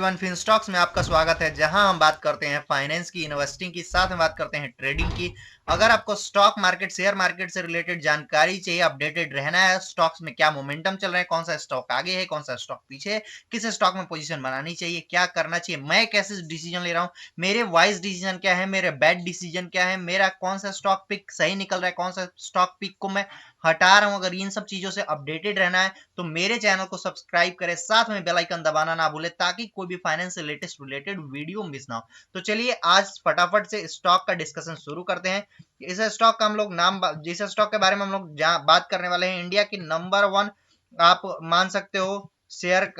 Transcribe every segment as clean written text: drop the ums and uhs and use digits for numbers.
Everyone, fin stocks में आपका स्वागत है, जहां हम बात करते हैं फाइनेंस की, इन्वेस्टिंग की, साथ में बात करते हैं ट्रेडिंग की। अगर आपको स्टॉक मार्केट, शेयर मार्केट से रिलेटेड जानकारी चाहिए, अपडेटेड रहना है, स्टॉक्स में क्या मोमेंटम चल रहा है, कौन सा स्टॉक आगे है, कौन सा स्टॉक पीछे है, किस स्टॉक में पोजीशन बनानी चाहिए, क्या करना चाहिए, मैं कैसे डिसीजन ले रहा हूँ, मेरे वाइज डिसीजन क्या है, मेरे बैड डिसीजन क्या है, मेरा कौन सा स्टॉक पिक सही निकल रहा है, कौन सा स्टॉक पिक को मैं हटा रहा हूं, अगर इन सब चीजों से अपडेटेड रहना है तो मेरे चैनल को सब्सक्राइब करें, साथ में बेल आइकन दबाना ना भूले, ताकि कोई भी फाइनेंस से लेटेस्ट रिलेटेड वीडियो मिस ना हो। तो चलिए आज फटाफट से स्टॉक का डिस्कशन शुरू करते हैं। इस स्टॉक का हम लोग जिस स्टॉक के बारे में हम लोग बात करने वाले हैं, इंडिया की नंबर वन आप मान सकते हो शेयर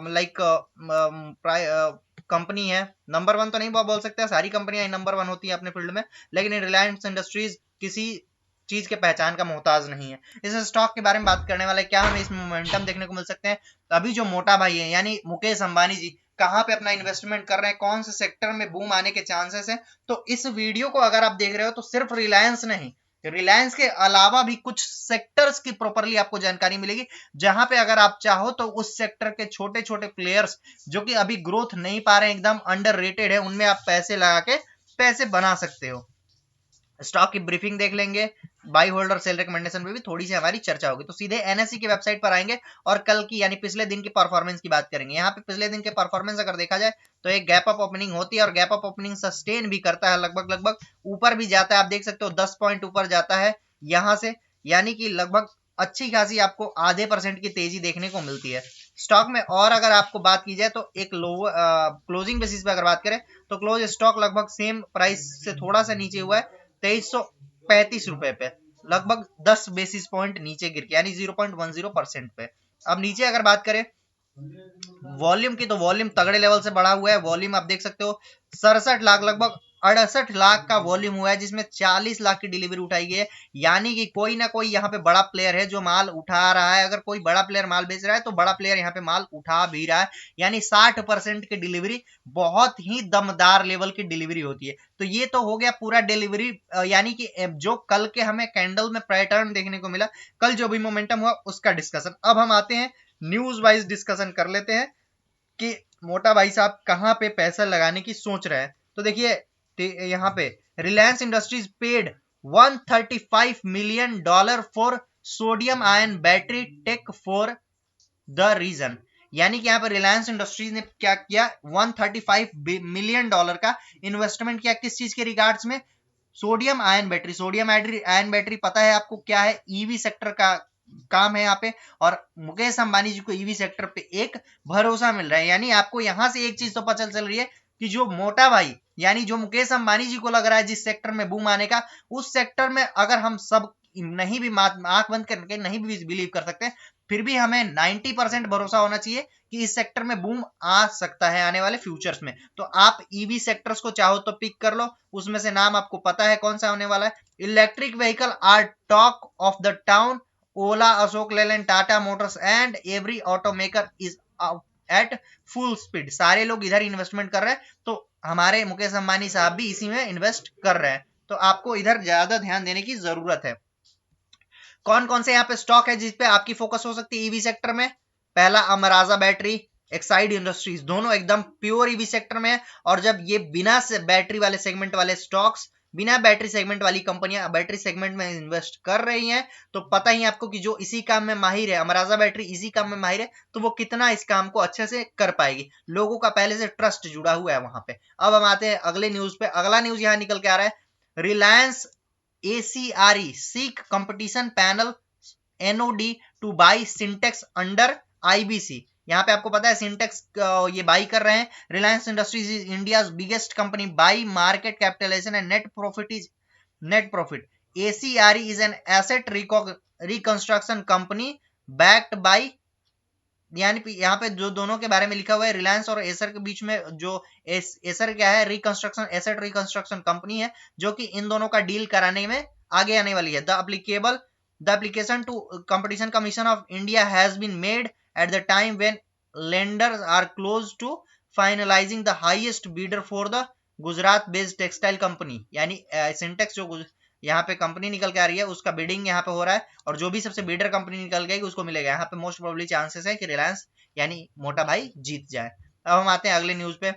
लाइक कंपनी है। नंबर वन तो नहीं बोल सकते, सारी कंपनियां नंबर वन होती है अपने फील्ड में, लेकिन रिलायंस इंडस्ट्रीज किसी चीज के पहचान का मोहताज नहीं है। इस स्टॉक के बारे में बात करने वाले, क्या हमें इसमें मोमेंटम देखने को मिल सकते हैं। तो अभी जो मोटा भाई है यानी मुकेश अंबानी जी कहाँ पे अपना इन्वेस्टमेंट कर रहे हैं, कौन से सेक्टर में बूम आने के चांसेस हैं, तो इस वीडियो को अगर आप देख रहे हो तो सिर्फ रिलायंस नहीं, रिलायंस के अलावा भी कुछ सेक्टर्स की प्रॉपरली आपको जानकारी मिलेगी, जहां पे अगर आप चाहो तो उस सेक्टर के छोटे छोटे प्लेयर्स जो कि अभी ग्रोथ नहीं पा रहे हैं, एकदम अंडर रेटेड है, उनमें आप पैसे लगा के पैसे बना सकते हो। स्टॉक की ब्रीफिंग देख लेंगे, बाई होल्डर सेल रिकमेंडेशन पे भी थोड़ी सी हमारी चर्चा होगी। तो सीधे एनएससी की वेबसाइट पर आएंगे और कल की यानी पिछले दिन की परफॉर्मेंस की बात करेंगे। यहाँ पे पिछले दिन के परफॉर्मेंस अगर देखा जाए तो एक गैप अप ओपनिंग होती है और गैप अप ओपनिंग सस्टेन भी करता है, लगभग लगभग ऊपर भी जाता है, आप देख सकते हो 10 पॉइंट ऊपर जाता है यहाँ से, यानी कि लगभग अच्छी खासी आपको आधे % की तेजी देखने को मिलती है स्टॉक में। और अगर आपको बात की जाए तो एक लो क्लोजिंग बेसिस पे अगर बात करें तो क्लोज स्टॉक लगभग सेम प्राइस से थोड़ा सा नीचे हुआ है, 2335 रुपए पे, लगभग 10 बेसिस पॉइंट नीचे गिर के, यानी 0.10% पे। अब नीचे अगर बात करें वॉल्यूम की, तो वॉल्यूम तगड़े लेवल से बढ़ा हुआ है। वॉल्यूम आप देख सकते हो 67 लाख, लगभग 68 लाख का वॉल्यूम हुआ है, जिसमें 40 लाख की डिलीवरी उठाई गई है। यानी कि कोई ना कोई यहाँ पे बड़ा प्लेयर है जो माल उठा रहा है। अगर कोई बड़ा प्लेयर माल बेच रहा है तो बड़ा प्लेयर यहाँ पे माल उठा भी रहा है, यानी 60% की डिलीवरी बहुत ही दमदार लेवल की डिलीवरी होती है। तो ये तो हो गया पूरा डिलीवरी, यानी कि जो कल के हमें कैंडल में पैटर्न देखने को मिला, कल जो भी मोमेंटम हुआ उसका डिस्कशन। अब हम आते हैं न्यूज वाइज डिस्कशन कर लेते हैं कि मोटा भाई साहब कहां पे पैसा लगाने की सोच रहे हैं। तो देखिए यहाँ पे Reliance Industries paid $135 million for sodium ion battery tech for the region, यानी कि यहाँ पर रिलायंस इंडस्ट्रीज ने क्या किया, $135 मिलियन का इन्वेस्टमेंट किया, किस चीज के रिगार्ड्स में, sodium ion battery. Sodium ion battery पता है आपको क्या है, ईवी सेक्टर का काम है यहाँ पे, और मुकेश अंबानी जी को ईवी सेक्टर पे एक भरोसा मिल रहा है। यानी आपको यहां से एक चीज तो पता चल रही है कि जो मोटा भाई यानी जो मुकेश अंबानी जी को लग रहा है जिस सेक्टर में बूम आने का, उस सेक्टर में अगर हम सब नहीं भी आंख बंद करके नहीं भी बिलीव कर सकते, फिर भी हमें 90% भरोसा होना चाहिए कि इस सेक्टर में बूम आ सकता है आने वाले फ्यूचर्स में। तो आप ईवी सेक्टर्स को चाहो तो पिक कर लो, उसमें से नाम आपको पता है कौन सा होने वाला है। Electric vehicle are talk of the town, Ola, Ashok Leyland, Tata Motors and every automaker is at full speed. सारे लोग इधर इन्वेस्टमेंट कर रहे हैं, तो हमारे मुकेश अंबानी साहब भी इसी में इन्वेस्ट कर रहे हैं। तो आपको इधर ज्यादा ध्यान देने की जरूरत है। कौन कौन से यहाँ पे स्टॉक है जिस पे आपकी फोकस हो सकती है ईवी सेक्टर में, पहला अमराजा बैटरी, एक्साइड इंडस्ट्रीज, दोनों एकदम प्योर ईवी सेक्टर में है। और जब ये बिना से बैटरी वाले सेगमेंट वाले स्टॉक्स, बिना बैटरी सेगमेंट वाली कंपनियां बैटरी सेगमेंट में इन्वेस्ट कर रही हैं, तो पता ही आपको कि जो इसी काम में माहिर है, अमराजा बैटरी इसी काम में माहिर है, तो वो कितना इस काम को अच्छे से कर पाएगी। लोगों का पहले से ट्रस्ट जुड़ा हुआ है वहां पे। अब हम आते हैं अगले न्यूज पे। अगला न्यूज यहाँ निकल के आ रहा है, Reliance ACRE seek competition panel NOD to buy Syntex under IBC। यहाँ पे आपको पता है सिंटेक्स ये बाई कर रहे हैं। Reliance Industries is India biggest company by market capitalisation and net profit is net profit. ACRE is an asset reconstruction company backed by, यानी यहाँ पे जो दोनों के बारे में लिखा हुआ है, रिलायंस और एसर के बीच में जो एसर क्या है, रिकंस्ट्रक्शन एसेट रिकंस्ट्रक्शन कंपनी है, जो कि इन दोनों का डील कराने में आगे आने वाली है। The application to competition commission of India has been made at the time when lenders are close to finalising the highest bidder for the Gujarat based textile company, यानी सिंटेक्स जो यहाँ पे कंपनी निकल के आ रही है उसका बिडिंग यहाँ पे हो रहा है, और जो भी सबसे बिल्डर कंपनी निकल गई उसको मिलेगा। यहाँ पे मोस्ट प्रोबेबली चांसेस है कि रिलायंस यानी मोटा भाई जीत जाए। अब हम आते हैं अगले न्यूज पे।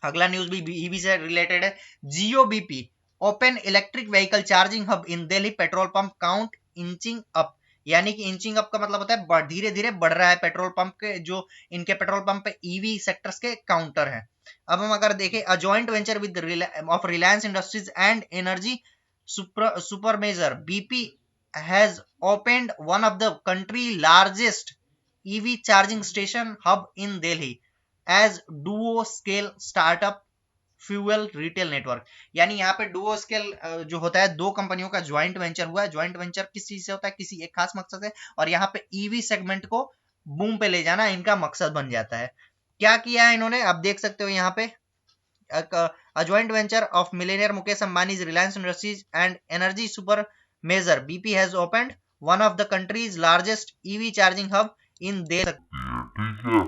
अगला न्यूज भी ईवी से रिलेटेड है। Jio BP open electric vehicle charging hub in Delhi petrol pump count inching up. यानी कि इंचिंग अप का मतलब होता है धीरे धीरे बढ़ रहा है पेट्रोल पंप के, जो इनके पेट्रोल पंप पे ईवी सेक्टर्स के काउंटर है। अब हम अगर देखें, a joint venture with of Reliance Industries and energy super major BP has opened one of the country largest EV charging station hub in Delhi as duo scale startup fuel retail network. यानी यहाँ पे Duo scale जो होता है, दो कंपनियों का joint venture हुआ है। ज्वाइंट वेंचर किस चीज से होता है? किसी एक खास मकसद से, और यहाँ पे ईवी सेगमेंट को बूम पे ले जाना इनका मकसद बन जाता है। क्या किया है इन्होंने, आप देख सकते हो यहाँ पे, a joint venture of millionaire Mukesh Ambani's Reliance Industries and Energy Super Major BP has opened one of the country's largest EV charging hub in देश। ठीक है,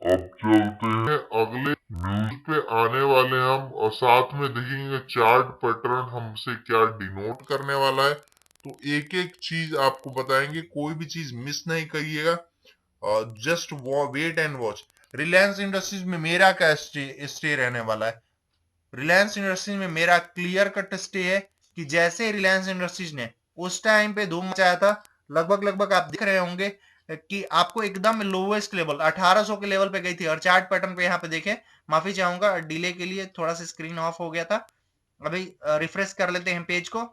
अब चलते हैं अगले न्यूज पे आने वाले हम, और साथ में देखेंगे चार्ट पैटर्न हमसे क्या डिनोट करने वाला है। तो एक एक चीज आपको बताएंगे, कोई भी चीज मिस नहीं करिएगा, just wait and watch. Reliance Industries में मेरा क्या स्टे रहने वाला है? रिलायंस इंडस्ट्रीज में मेरा क्लियर कट स्टे है कि जैसे रिलायंस इंडस्ट्रीज ने उस टाइम पे धूम मचाया था, लगभग लगभग आप देख रहे होंगे कि आपको एकदम लोवेस्ट लेवल 1800 के लेवल पे गई थी। और चार्ट पैटर्न पे यहाँ पे देखें, माफी चाहूंगा डिले के लिए, थोड़ा सा स्क्रीन ऑफ हो गया था। अभी रिफ्रेश कर लेते हैं पेज को,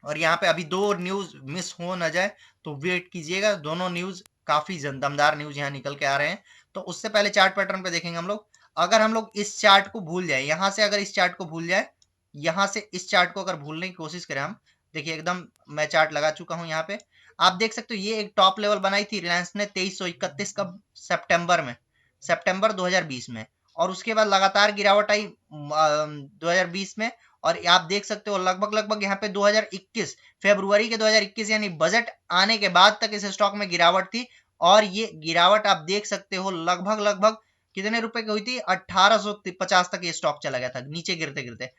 और यहाँ पे अभी दो न्यूज मिस हो ना जाए तो वेट कीजिएगा। दोनों न्यूज काफी दमदार न्यूज यहाँ निकल के आ रहे हैं। तो उससे पहले चार्ट पैटर्न पे देखेंगे हम लोग। अगर हम लोग इस चार्ट को भूल जाए, यहां से अगर इस चार्ट को भूल जाए, यहां से इस चार्ट को अगर भूलने की कोशिश करें हम, देखिए एकदम मैं चार्ट लगा चुका हूं यहाँ पे। आप देख सकते हो ये एक टॉप लेवल बनाई थी रिलायंस ने 2331 कब? सितंबर में, सितंबर 2020 में। और उसके बाद लगातार गिरावट आई 2020 में। और आप देख सकते हो लगभग लगभग यहाँ पे 2021 फरवरी के 2021 यानी बजट आने के बाद तक इस स्टॉक में गिरावट थी। और ये गिरावट आप देख सकते हो लगभग लगभग कितने रुपए की हुई थी? 1850 तक ये स्टॉक चला गया था नीचे गिरते गिरते।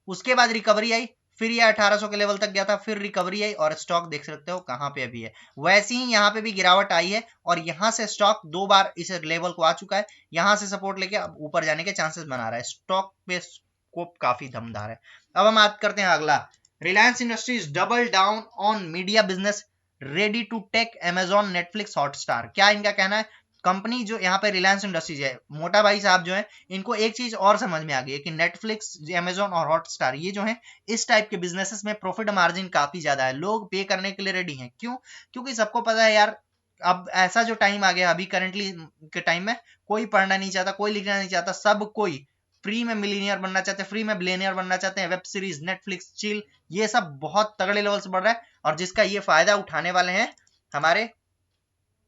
उसके बाद रिकवरी आई, फिर ये 1800 के लेवल तक गया था, फिर रिकवरी आई, और स्टॉक देख सकते हो कहां पे अभी है। वैसे ही यहाँ पे भी गिरावट आई है, और यहां से स्टॉक दो बार इस लेवल को आ चुका है। यहां से सपोर्ट लेके अब ऊपर जाने के चांसेस बना रहा है। स्टॉक पे स्कोप काफी दमदार है। अब हम बात करते हैं अगला। Reliance Industries double down on media business, ready to take Amazon Netflix Hotstar. क्या इनका कहना है? कंपनी जो यहाँ पे रिलायंस इंडस्ट्रीज है, मोटा भाई साहब जो है, इनको एक चीज और समझ में आ गई है कि नेटफ्लिक्स, अमेजॉन और हॉटस्टार ये जो है, इस टाइप के बिजनेसेस में प्रॉफिट मार्जिन काफी ज्यादा है। लोग पे करने के लिए रेडी हैं। क्यों? क्योंकि सबको पता है यार, अब ऐसा जो टाइम आ गया अभी करंटली के टाइम में, कोई पढ़ना नहीं चाहता, कोई लिखना नहीं चाहता, सब कोई फ्री में मिलीनियर बनना चाहते हैं, फ्री में बिलियनियर बनना चाहते हैं। वेब सीरीज, नेटफ्लिक्स, चिल, ये सब बहुत तगड़े लेवल से बढ़ रहा है, और जिसका ये फायदा उठाने वाले हैं हमारे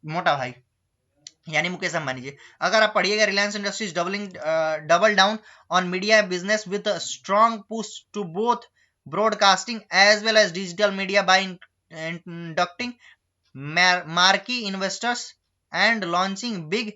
मोटा भाई यानी मुकेश अंबानी जी। अगर आप पढ़िएगा, Reliance Industries double down on media business with strong push to both broadcasting as well as digital media by inducting marquee investors and launching big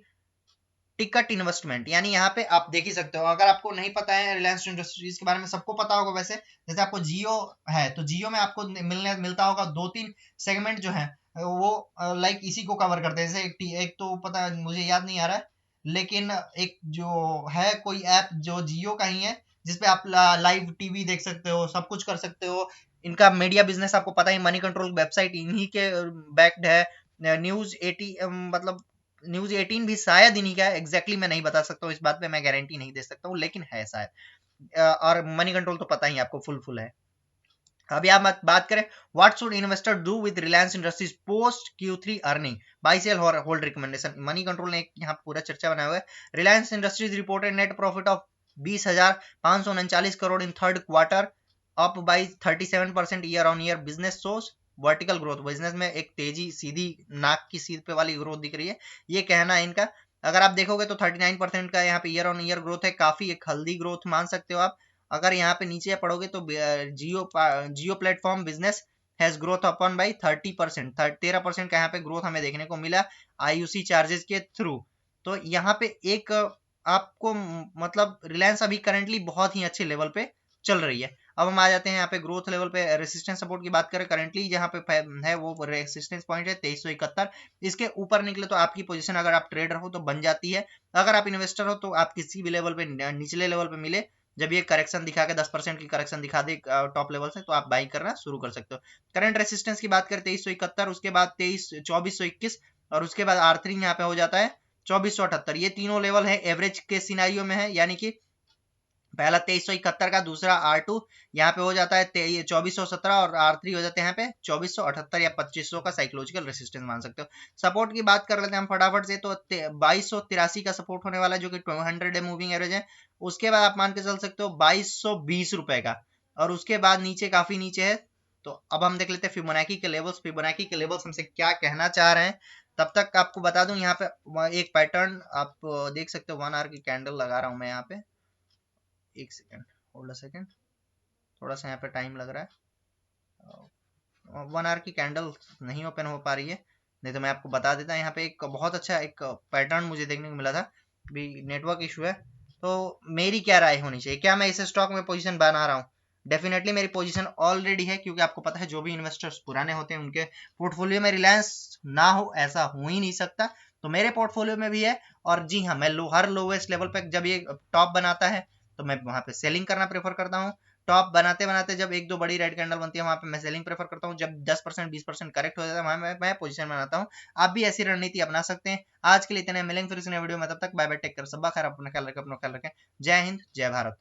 ticket investment. यानी यहाँ पे आप देख ही सकते हो, अगर आपको नहीं पता है रिलायंस इंडस्ट्रीज के बारे में, सबको पता होगा वैसे। जैसे आपको जियो है, तो जियो में आपको मिलता होगा दो तीन सेगमेंट जो है वो लाइक इसी को कवर करते हैं। जैसे एक तो पता मुझे याद नहीं आ रहा है, लेकिन एक जो है कोई ऐप जो जियो का ही है, जिसपे आप लाइव टीवी देख सकते हो, सब कुछ कर सकते हो। इनका मीडिया बिजनेस आपको पता ही, मनी कंट्रोल वेबसाइट इन्हीं के बैक्ड है। न्यूज 80 मतलब न्यूज 18 भी शायद इन्हीं का है, एग्जैक्टली मैं नहीं बता सकता हूँ, इस बात पे मैं गारंटी नहीं दे सकता हूँ, लेकिन है शायद। और मनी कंट्रोल तो पता ही आपको फुल है। अभी आप बात करें, what should investor do with Reliance Industries post Q3 earning, buy sell hold recommendation. Moneycontrol ने एक यहाँ पूरा चर्चा बनाया हुआ है। Reliance Industries reported net profit of 20,539 crore in third quarter, up by 37% year on year. Business source vertical growth, business में एक तेजी, सीधी नाक की सीध पे वाली ग्रोथ दिख रही है, ये कहना है इनका। अगर आप देखोगे तो 39% का यहाँ पे ईयर ऑन ईयर ग्रोथ है, काफी एक हेल्दी ग्रोथ मान सकते हो आप। अगर यहाँ पे नीचे पढ़ोगे तो Jio platform business has growth अपन बाई 30%, 13% का यहाँ पे ग्रोथ हमें देखने को मिला IUC चार्जेस के थ्रू। तो यहाँ पे एक आपको मतलब रिलायंस अभी करंटली बहुत ही अच्छे लेवल पे चल रही है। अब हम आ जाते हैं यहाँ पे ग्रोथ लेवल पे। रेसिस्टेंस सपोर्ट की बात करें, करंटली जहाँ पे है वो रेसिस्टेंस पॉइंट है 2371। इसके ऊपर निकले तो आपकी पोजीशन, अगर आप ट्रेडर हो तो बन जाती है। अगर आप इन्वेस्टर हो तो आप किसी भी लेवल पे, निचले लेवल पे मिले, जब ये करेक्शन दिखा के 10% की करेक्शन दिखा दे टॉप लेवल से, तो आप बाई करना शुरू कर सकते हो। करंट रेसिस्टेंस की बात करें 2371, उसके बाद 2421, और उसके बाद R3 यहाँ पे हो जाता है 2478। ये तीनों लेवल है एवरेज के सिनारियो में है, यानी कि पहला 2371 का, दूसरा R2 यहाँ पे हो जाता है 2417, और R3 हो जाते हैं यहाँ पे 2478 या 2500 का साइकोलॉजिकल रेसिस्टेंस मान सकते हो। सपोर्ट की बात कर लेते हैं हम फटाफट से, तो 2283 का सपोर्ट होने वाला है, जो कि 200 डे मूविंग एवरेज है। उसके बाद आप मान के चल सकते हो 2220 रुपए का, और उसके बाद नीचे काफी नीचे है। तो अब हम देख लेते हैं फिबोनाची के लेवल्स। फिबोनाची के लेवल्स हमसे क्या कहना चाह रहे हैं, तब तक आपको बता दूं यहाँ पे एक पैटर्न आप देख सकते हो। 1 आवर की कैंडल लगा रहा हूं मैं यहाँ पे, एक सेकेंड, होल्ड अ सेकेंड, थोड़ा सा यहाँ पे टाइम लग रहा है। 1 आवर की कैंडल नहीं ओपन हो पा रही है, नहीं तो मैं आपको बता देता। यहाँ पे एक बहुत अच्छा एक पैटर्न मुझे देखने को मिला था, भी नेटवर्क इशू है। तो मेरी क्या राय होनी चाहिए, क्या मैं इस स्टॉक में पोजीशन बना रहा हूँ? डेफिनेटली मेरी पोजीशन ऑलरेडी है, क्योंकि आपको पता है जो भी इन्वेस्टर्स पुराने होते हैं उनके पोर्टफोलियो में रिलायंस ना हो, ऐसा हो ही नहीं सकता। तो मेरे पोर्टफोलियो में भी है, और जी हाँ, मैं हर लोवेस्ट लेवल पे जब ये टॉप बनाता है तो मैं वहां पे सेलिंग करना प्रेफर करता हूँ। टॉप बनाते बनाते जब एक दो बड़ी रेड कैंडल बनती है, वहां पे मैं सेलिंग प्रेफर करता हूँ। जब 10% 20% करेक्ट हो जाता है, वहां मैं पोजीशन बनाता हूँ। आप भी ऐसी रणनीति अपना सकते हैं। आज के लिए इतने, मिलेंगे फिर इस नए वीडियो में, तब तक बाय बाय, टेक केयर, सब खैर, अपना ख्याल रखें, अपना ख्याल रखें। जय हिंद, जय भारत।